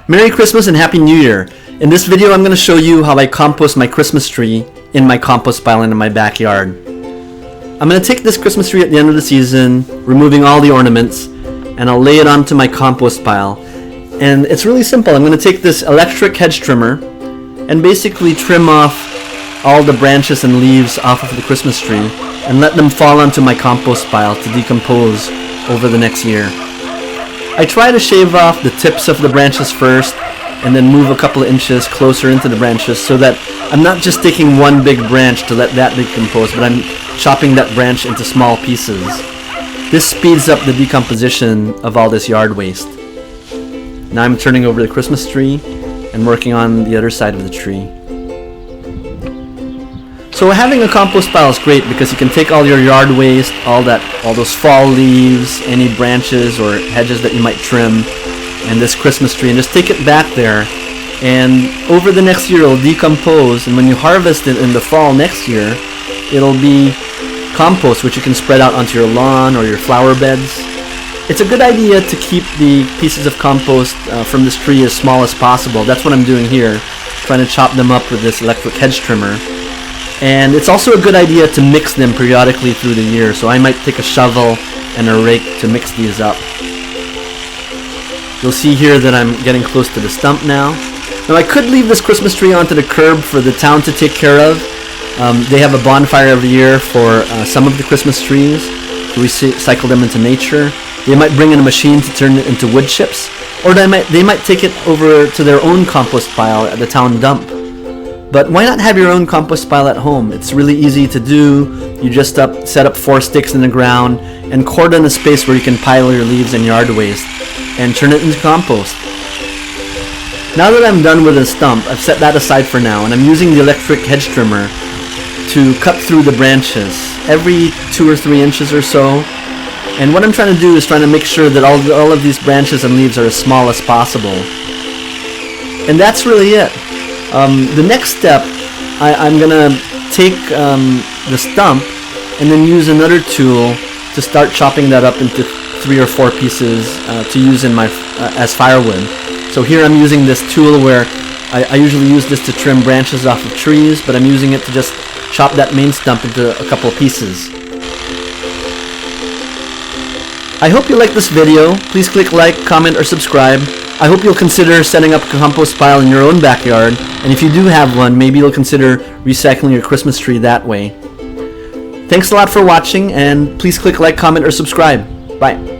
Merry Christmas and Happy New Year! In this video I'm going to show you how I compost my Christmas tree in my compost pile in my backyard. I'm going to take this Christmas tree at the end of the season, removing all the ornaments, and I'll lay it onto my compost pile. And it's really simple. I'm going to take this electric hedge trimmer and basically trim off all the branches and leaves off of the Christmas tree and let them fall onto my compost pile to decompose over the next year. I try to shave off the tips of the branches first and then move a couple of inches closer into the branches so that I'm not just taking one big branch to let that decompose, but I'm chopping that branch into small pieces. This speeds up the decomposition of all this yard waste. Now I'm turning over the Christmas tree and working on the other side of the tree. So having a compost pile is great because you can take all your yard waste, all those fall leaves, any branches or hedges that you might trim, and this Christmas tree, and just take it back there. And over the next year it'll decompose, and when you harvest it in the fall next year, it'll be compost which you can spread out onto your lawn or your flower beds. It's a good idea to keep the pieces of compost from this tree as small as possible. That's what I'm doing here, trying to chop them up with this electric hedge trimmer. And it's also a good idea to mix them periodically through the year, so I might take a shovel and a rake to mix these up. You'll see here that I'm getting close to the stump now. Now I could leave this Christmas tree onto the curb for the town to take care of. They have a bonfire every year for some of the Christmas trees to recycle them into nature. They might bring in a machine to turn it into wood chips, or they might take it over to their own compost pile at the town dump. But why not have your own compost pile at home? It's really easy to do. You just set up 4 sticks in the ground and cordon a space where you can pile your leaves and yard waste and turn it into compost. Now that I'm done with the stump, I've set that aside for now, and I'm using the electric hedge trimmer to cut through the branches every 2 or 3 inches or so. And what I'm trying to do is trying to make sure that all of these branches and leaves are as small as possible. And that's really it. The next step, I'm going to take the stump and then use another tool to start chopping that up into 3 or 4 pieces to use in as firewood. So here I'm using this tool where I usually use this to trim branches off of trees, but I'm using it to just chop that main stump into a couple of pieces. I hope you liked this video. Please click like, comment, or subscribe. I hope you'll consider setting up a compost pile in your own backyard, and if you do have one, maybe you'll consider recycling your Christmas tree that way. Thanks a lot for watching, and please click like, comment, or subscribe. Bye.